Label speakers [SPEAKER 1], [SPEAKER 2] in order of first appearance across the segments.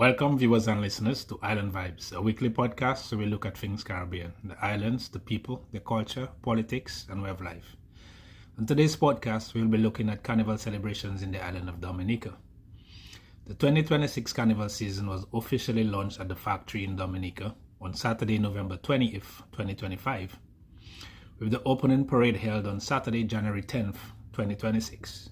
[SPEAKER 1] Welcome, viewers and listeners, to Island Vibes, a weekly podcast where we look at things Caribbean, the islands, the people, the culture, politics, and way of life. On today's podcast, we'll be looking at Carnival celebrations in the island of Dominica. The 2026 Carnival season was officially launched at the factory in Dominica on Saturday, November 20th, 2025, with the opening parade held on Saturday, January 10th, 2026.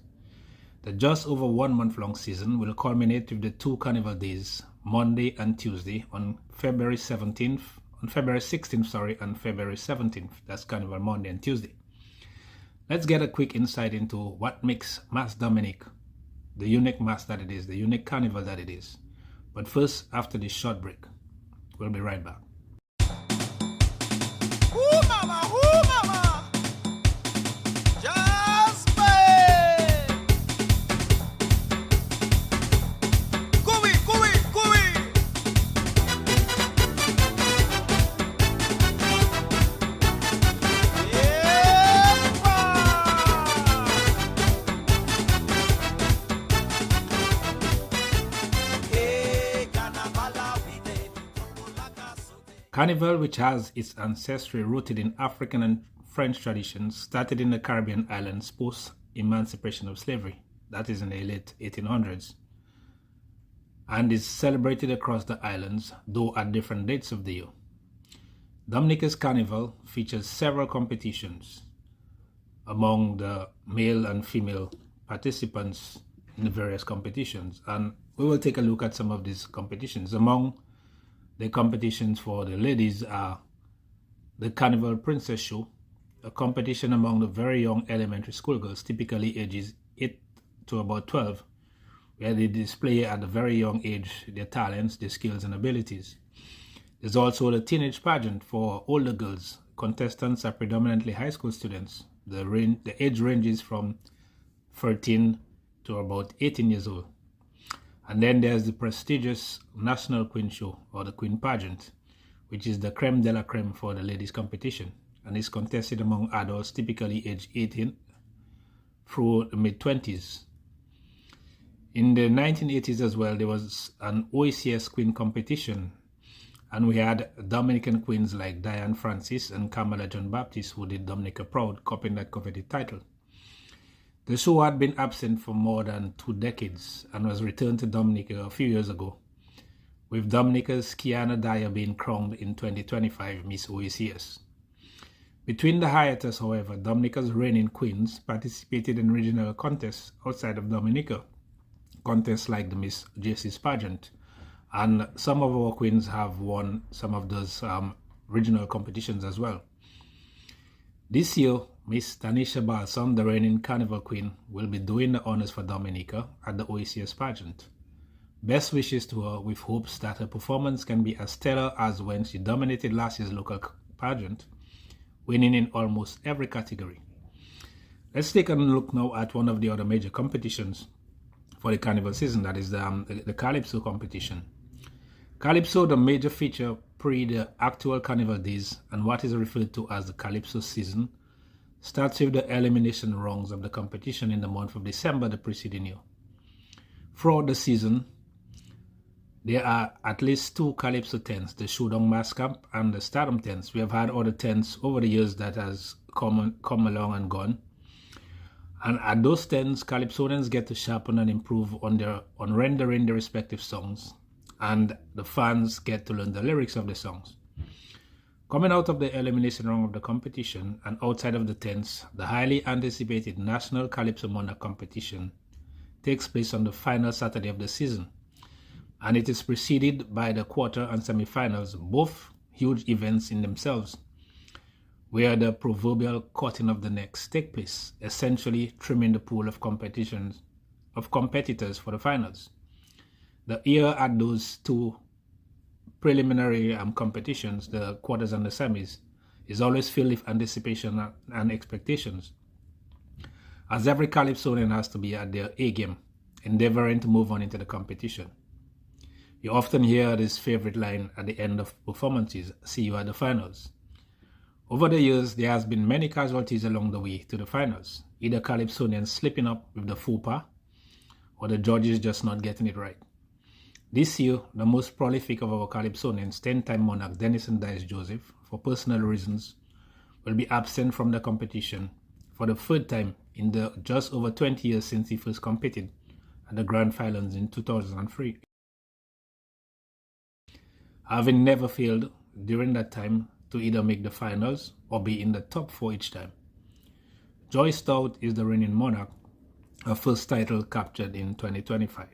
[SPEAKER 1] The just over 1 month long season will culminate with the two Carnival days, Monday and Tuesday, on February 16th and February 17th. That's Carnival Monday and Tuesday. Let's get a quick insight into what makes Mas Dominique the unique Mas that it is, the unique Carnival that it is. But first, after this short break, we'll be right back.
[SPEAKER 2] Ooh, mama, ooh, mama.
[SPEAKER 1] Carnival, which has its ancestry rooted in African and French traditions, started in the Caribbean islands post-emancipation of slavery, that is in the late 1800s, and is celebrated across the islands, though at different dates of the year. Dominica's Carnival features several competitions among the male and female participants in the various competitions, and we will take a look at some of these competitions. Among the competitions for the ladies are the Carnival Princess Show, a competition among the very young elementary school girls, typically ages 8 to about 12, where they display at a very young age their talents, their skills and abilities. There's also the teenage pageant for older girls. Contestants are predominantly high school students. The age ranges from 13 to about 18 years old. And then there's the prestigious National Queen Show, or the Queen Pageant, which is the creme de la creme for the ladies competition, and is contested among adults typically aged 18 through the mid-20s. In the 1980s as well, there was an OACS Queen competition, and we had Dominican queens like Diane Francis and Kamala John Baptiste, who did Dominica proud, copying that coveted title. The show had been absent for more than 2 decades and was returned to Dominica a few years ago, with Dominica's Kiana Dyer being crowned in 2025 Miss OACS. Between the hiatus, however, Dominica's reigning queens participated in regional contests outside of Dominica, contests like the Miss JC's pageant, and some of our queens have won some of those regional competitions as well. This year, Miss Tanisha Balsam, the reigning Carnival Queen, will be doing the honors for Dominica at the OACS pageant. Best wishes to her, with hopes that her performance can be as stellar as when she dominated last year's local pageant, winning in almost every category. Let's take a look now at one of the other major competitions for the Carnival season, that is the Calypso competition. Calypso, the major feature pre the actual Carnival days and what is referred to as the Calypso season, starts with the elimination rounds of the competition in the month of December the preceding year. Throughout the season, there are at least 2 Calypso tents, the Showdown Mass Camp and the Stardom tents. We have had other tents over the years that has come along and gone. And at those tents, Calypsonians get to sharpen and improve on rendering their respective songs, and the fans get to learn the lyrics of the songs. Coming out of the elimination round of the competition and outside of the tents, the highly anticipated National Calypso Monarch competition takes place on the final Saturday of the season, and it is preceded by the quarter and semi-finals, both huge events in themselves, where the proverbial cutting of the necks take place, essentially trimming the pool of competitors for the finals. The year at those 2 preliminary competitions, the quarters and the semis, is always filled with anticipation and expectations, as every Calypsonian has to be at their A game, endeavoring to move on into the competition. You often hear this favorite line at the end of performances, "See you at the finals." Over the years, there has been many casualties along the way to the finals, either Calypsonians slipping up with the faux pas or the judges just not getting it right. This year, the most prolific of our Calypsonians, 10-time monarch Denison Dice Joseph, for personal reasons, will be absent from the competition for the third time in the just over 20 years since he first competed at the Grand Finals in 2003. Having never failed during that time to either make the finals or be in the top 4 each time. Joy Stout is the reigning monarch, her first title captured in 2025.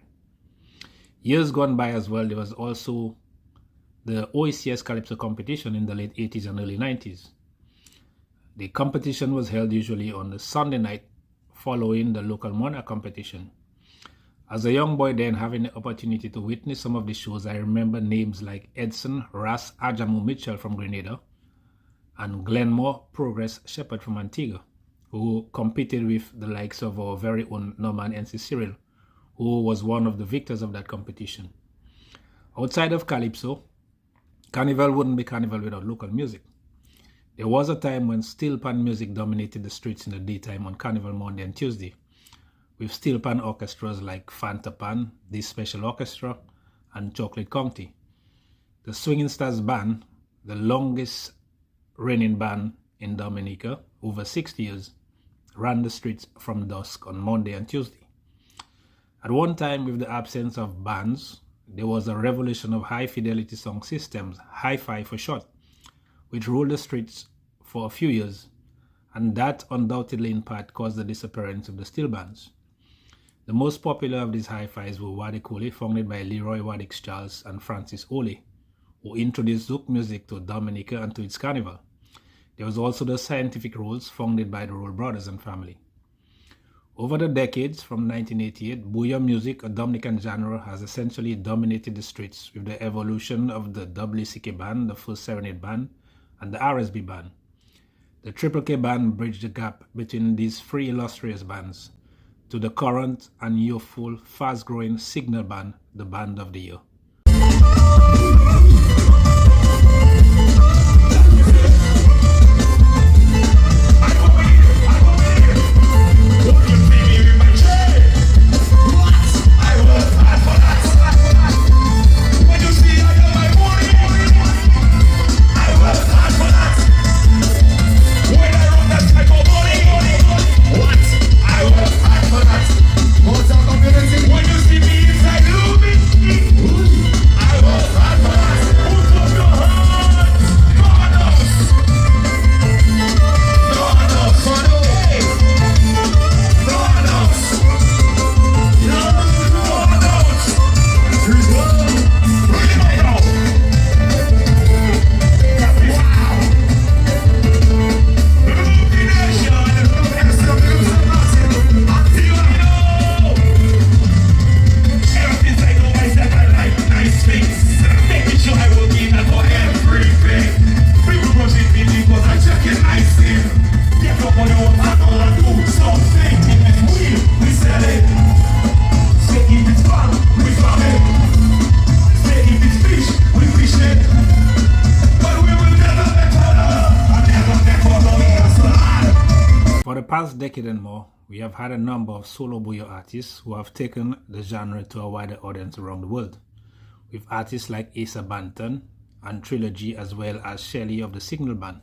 [SPEAKER 1] Years gone by as well, there was also the OECS Calypso competition in the late 80s and early 90s. The competition was held usually on the Sunday night following the local monarch competition. As a young boy then, having the opportunity to witness some of the shows, I remember names like Edson Ras Ajamu Mitchell from Grenada and Glenmore Progress Shepherd from Antigua, who competed with the likes of our very own Norman NC Cyril, who was one of the victors of that competition. Outside of Calypso, Carnival wouldn't be Carnival without local music. There was a time when steel pan music dominated the streets in the daytime on Carnival Monday and Tuesday, with steel pan orchestras like Fanta Pan, This Special Orchestra, and Chocolate County. The Swinging Stars Band, the longest reigning band in Dominica, over 60 years, ran the streets from dusk on Monday and Tuesday. At one time, with the absence of bands, there was a revolution of high-fidelity sound systems, hi-fi for short, which ruled the streets for a few years, and that undoubtedly in part caused the disappearance of the steel bands. The most popular of these hi-fis were Wadikole, founded by Leroy Wadix Charles and Francis Ole, who introduced Zouk music to Dominica and to its carnival. There was also the Scientific Rolls, founded by the Roll brothers and family. Over the decades, from 1988, bouyon music, a Dominican genre, has essentially dominated the streets with the evolution of the WCK band, the first serenade band, and the RSB band. The Triple K band bridged the gap between these three illustrious bands to the current and youthful, fast-growing Signal band, the band of the year. For the past decade and more, we have had a number of solo bouyon artists who have taken the genre to a wider audience around the world, with artists like Asa Banton and Trilogy, as well as Shelley of the Signal Band.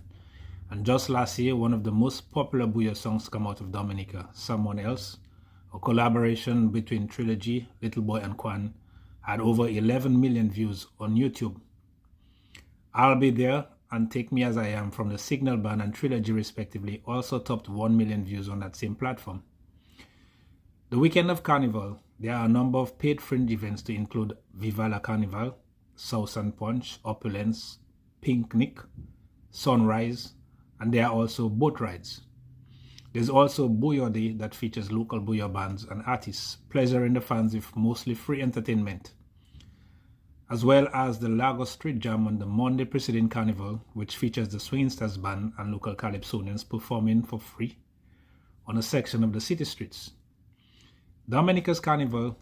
[SPEAKER 1] And just last year, one of the most popular bouyon songs come out of Dominica, Someone Else, a collaboration between Trilogy, Little Boy and Kwan, had over 11 million views on YouTube. I'll Be There and Take Me As I Am from the Signal Band and Trilogy respectively also topped 1 million views on that same platform. The weekend of Carnival, there are a number of paid fringe events to include Viva la Carnival, Sauce and Punch, Opulence, Picnic, Sunrise, and there are also boat rides. There's also Bouyon Day that features local bouyon bands and artists, pleasuring the fans with mostly free entertainment, as well as the Lagos Street Jam on the Monday preceding Carnival, which features the Swinging Stars Band and local Calypsonians performing for free on a section of the city streets. Dominica's Carnival,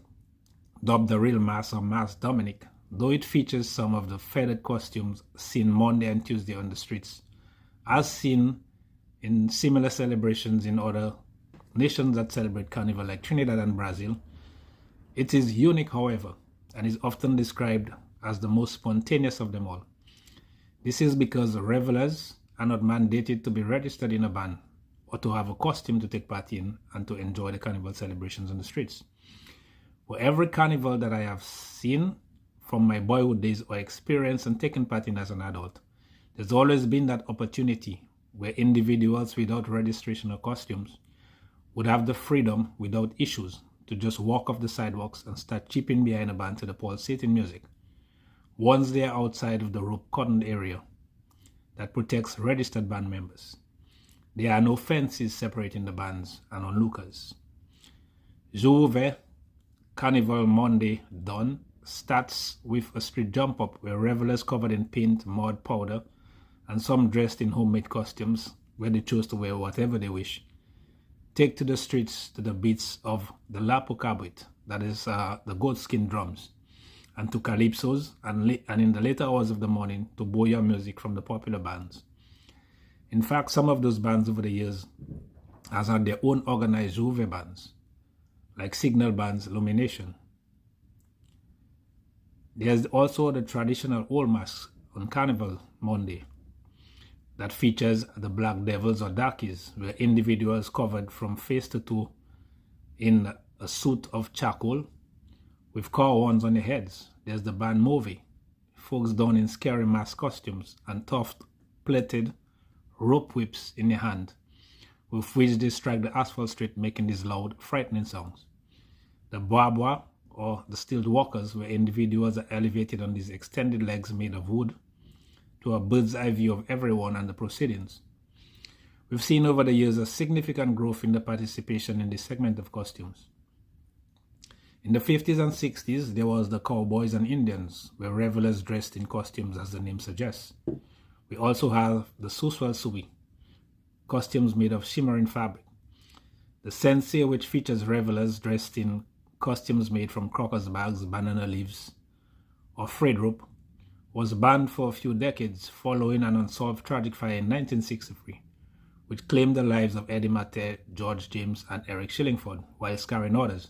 [SPEAKER 1] dubbed the Real Mass or Mass Dominic, though it features some of the feathered costumes seen Monday and Tuesday on the streets, as seen in similar celebrations in other nations that celebrate Carnival like Trinidad and Brazil. It is unique, however, and is often described as the most spontaneous of them all. This is because revelers are not mandated to be registered in a band or to have a costume to take part in and to enjoy the carnival celebrations on the streets. For every carnival that I have seen from my boyhood days or experienced and taken part in as an adult, there's always been that opportunity where individuals without registration or costumes would have the freedom without issues to just walk off the sidewalks and start chipping behind a band to the pulsating music. Once they are outside of the rope-cordoned area that protects registered band members, there are no fences separating the bands and onlookers. J'ouvert Carnival Monday Dawn starts with a street jump-up where revelers covered in paint, mud, powder, and some dressed in homemade costumes where they chose to wear whatever they wish, take to the streets to the beats of the lapo cabrit, that is the goatskin drums, and to calypsos, and in the later hours of the morning to boya music from the popular bands. In fact, some of those bands over the years has had their own organized J'ouvert bands, like Signal Band's Illumination. There's also the traditional old mask on Carnival Monday that features the Black Devils or Darkies, where individuals covered from face to toe in a suit of charcoal with car horns on their heads. There's the band Movie, folks donned in scary mask costumes and tuft-plated rope whips in their hand, with which they strike the asphalt street, making these loud, frightening sounds. The Bois or the Stilt Walkers, where individuals are elevated on these extended legs made of wood to a bird's eye view of everyone and the proceedings. We've seen over the years a significant growth in the participation in this segment of costumes. In the 50s and 60s, there was the Cowboys and Indians, where revelers dressed in costumes as the name suggests. We also have the Suswell Subi, costumes made of shimmering fabric. The Sensei, which features revelers dressed in costumes made from crocus bags, banana leaves, or frayed rope, was banned for a few decades following an unsolved tragic fire in 1963, which claimed the lives of Eddie Matte, George James, and Eric Shillingford, while scarring others,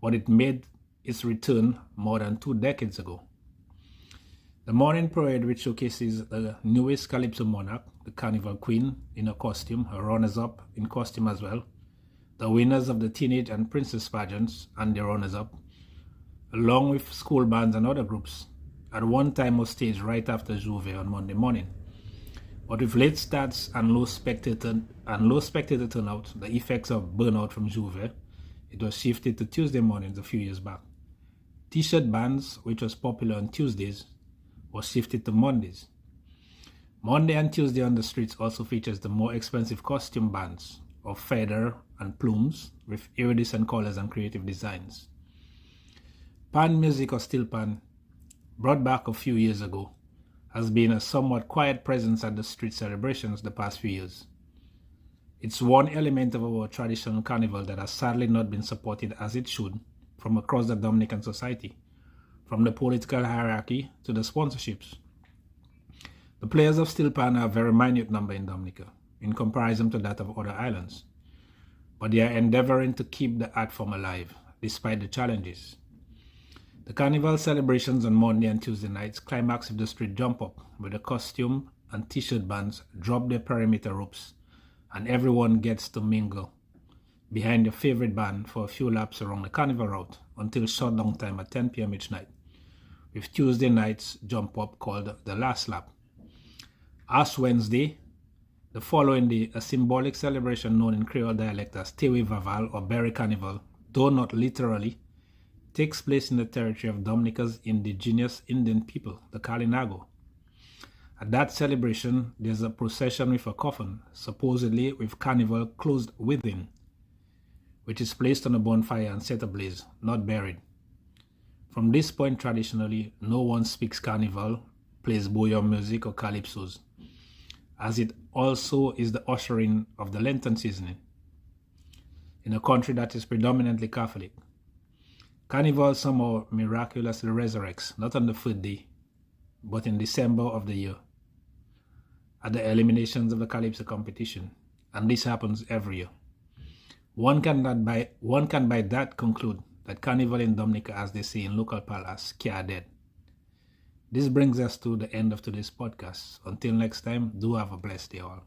[SPEAKER 1] but it made its return more than 2 decades ago. The morning parade, which showcases the newest Calypso monarch, the Carnival Queen, in a costume, her runners-up in costume as well, the winners of the teenage and princess pageants and their runners-up, along with school bands and other groups, at one time was staged right after J'ouvert on Monday morning. But with late starts and low spectator turnout, the effects of burnout from J'ouvert, it was shifted to Tuesday mornings a few years back. T-shirt bands, which was popular on Tuesdays, was shifted to Mondays. Monday and Tuesday on the streets also features the more expensive costume bands of feather and plumes with iridescent colors and creative designs. Pan music or steel pan, brought back a few years ago, has been a somewhat quiet presence at the street celebrations the past few years. It's one element of our traditional carnival that has sadly not been supported as it should from across the Dominican society, from the political hierarchy to the sponsorships. The players of steel pan are a very minute number in Dominica, in comparison to that of other islands, but they are endeavoring to keep the art form alive, despite the challenges. The carnival celebrations on Monday and Tuesday nights climax with the street jump-up, where the costume and t-shirt bands drop their perimeter ropes, and everyone gets to mingle behind their favorite band for a few laps around the carnival route until shutdown time at 10 p.m. each night, with Tuesday night's jump-up called the last lap. Ash Wednesday, the following day, a symbolic celebration known in Creole dialect as Tewe Vaval or Berry Carnival, though not literally, takes place in the territory of Dominica's indigenous Indian people, the Kalinago. At that celebration, there's a procession with a coffin, supposedly with carnival closed within, which is placed on a bonfire and set ablaze, not buried. From this point, traditionally, no one speaks carnival, plays boyo music or calypsos, as it also is the ushering of the Lenten season in a country that is predominantly Catholic. Carnival somehow miraculously resurrects, not on the 3rd day, but in December of the year, at the eliminations of the Calypso competition, and this happens every year. One can by that conclude that Carnival in Dominica, as they say in local palace, care dead. This brings us to the end of today's podcast. Until next time, do have a blessed day all.